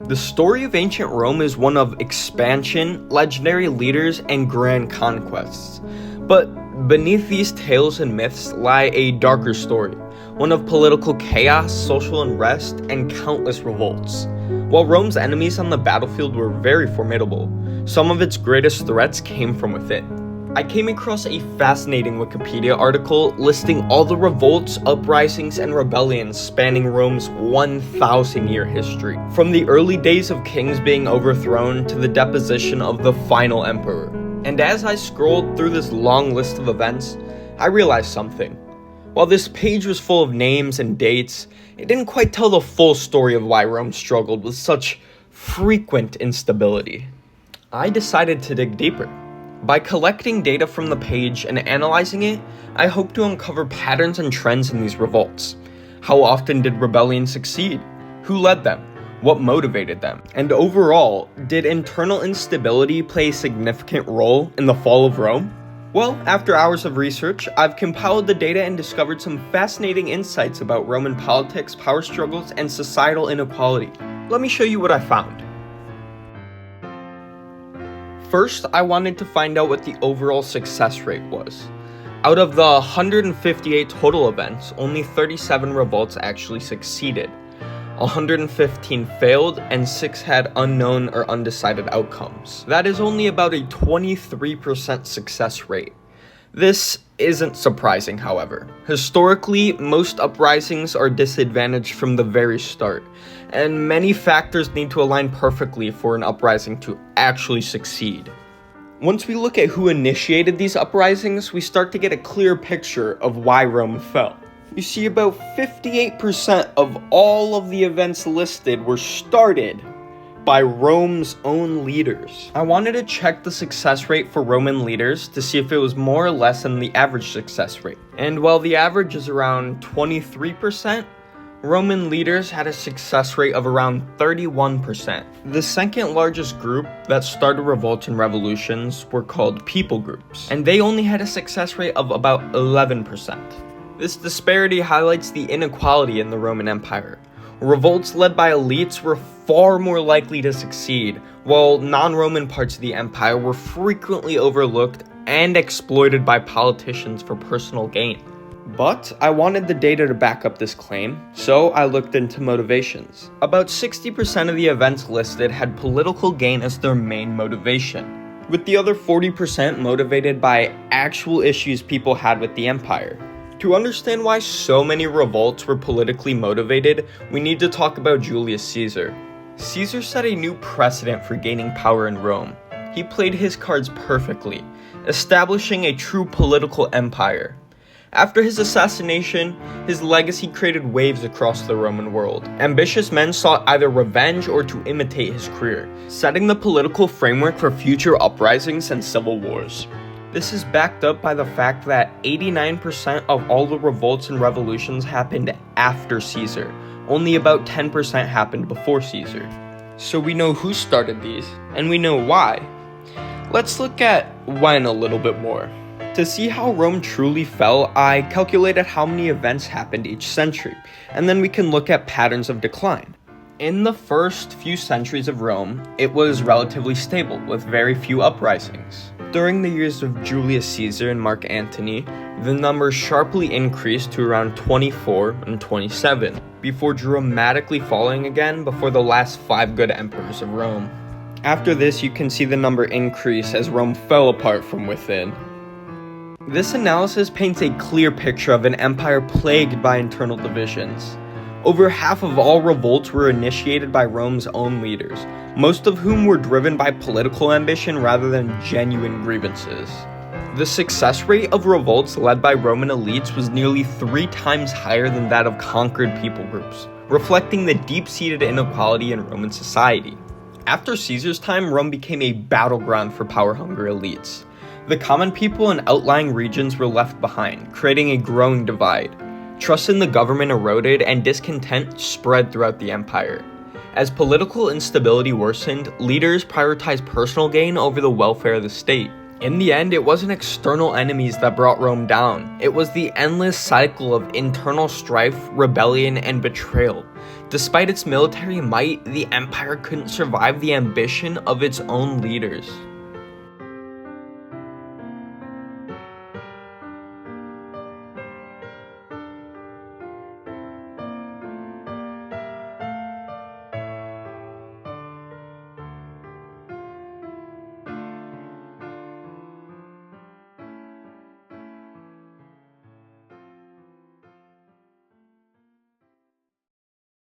The story of ancient Rome is one of expansion, legendary leaders, and grand conquests. But beneath these tales and myths lie a darker story, one of political chaos, social unrest, and countless revolts. While Rome's enemies on the battlefield were very formidable, some of its greatest threats came from within. I came across a fascinating Wikipedia article listing all the revolts, uprisings, and rebellions spanning Rome's 1,000-year history, from the early days of kings being overthrown to the deposition of the final emperor. And as I scrolled through this long list of events, I realized something. While this page was full of names and dates, it didn't quite tell the full story of why Rome struggled with such frequent instability. I decided to dig deeper. By collecting data from the page and analyzing it, I hope to uncover patterns and trends in these revolts. How often did rebellions succeed? Who led them? What motivated them? And overall, did internal instability play a significant role in the fall of Rome? Well, after hours of research, I've compiled the data and discovered some fascinating insights about Roman politics, power struggles, and societal inequality. Let me show you what I found. First, I wanted to find out what the overall success rate was. Out of the 158 total events, only 37 revolts actually succeeded. 115 failed, and 6 had unknown or undecided outcomes. That is only about a 23% success rate. This isn't surprising, however. Historically, most uprisings are disadvantaged from the very start, and many factors need to align perfectly for an uprising to actually succeed. Once we look at who initiated these uprisings, we start to get a clear picture of why Rome fell. You see, about 58% of all of the events listed were started by Rome's own leaders. I wanted to check the success rate for Roman leaders to see if it was more or less than the average success rate. And while the average is around 23%, Roman leaders had a success rate of around 31%. The second largest group that started revolts and revolutions were called people groups, and they only had a success rate of about 11%. This disparity highlights the inequality in the Roman Empire. Revolts led by elites were far more likely to succeed, while non-Roman parts of the empire were frequently overlooked and exploited by politicians for personal gain. But I wanted the data to back up this claim, so I looked into motivations. About 60% of the events listed had political gain as their main motivation, with the other 40% motivated by actual issues people had with the empire. To understand why so many revolts were politically motivated, we need to talk about Julius Caesar. Caesar set a new precedent for gaining power in Rome. He played his cards perfectly, establishing a true political empire. After his assassination, his legacy created waves across the Roman world. Ambitious men sought either revenge or to imitate his career, setting the political framework for future uprisings and civil wars. This is backed up by the fact that 89% of all the revolts and revolutions happened after Caesar. Only about 10% happened before Caesar. So we know who started these, and we know why. Let's look at when a little bit more. To see how Rome truly fell, I calculated how many events happened each century, and then we can look at patterns of decline. In the first few centuries of Rome, it was relatively stable, with very few uprisings. During the years of Julius Caesar and Mark Antony, the numbers sharply increased to around 24 and 27, before dramatically falling again before the last 5 good emperors of Rome. After this, you can see the number increase as Rome fell apart from within. This analysis paints a clear picture of an empire plagued by internal divisions. Over half of all revolts were initiated by Rome's own leaders, most of whom were driven by political ambition rather than genuine grievances. The success rate of revolts led by Roman elites was nearly 3 times higher than that of conquered people groups, reflecting the deep-seated inequality in Roman society. After Caesar's time, Rome became a battleground for power-hungry elites. The common people in outlying regions were left behind, creating a growing divide. Trust in the government eroded, and discontent spread throughout the empire. As political instability worsened, leaders prioritized personal gain over the welfare of the state. In the end, it wasn't external enemies that brought Rome down. It was the endless cycle of internal strife, rebellion, and betrayal. Despite its military might, the empire couldn't survive the ambition of its own leaders.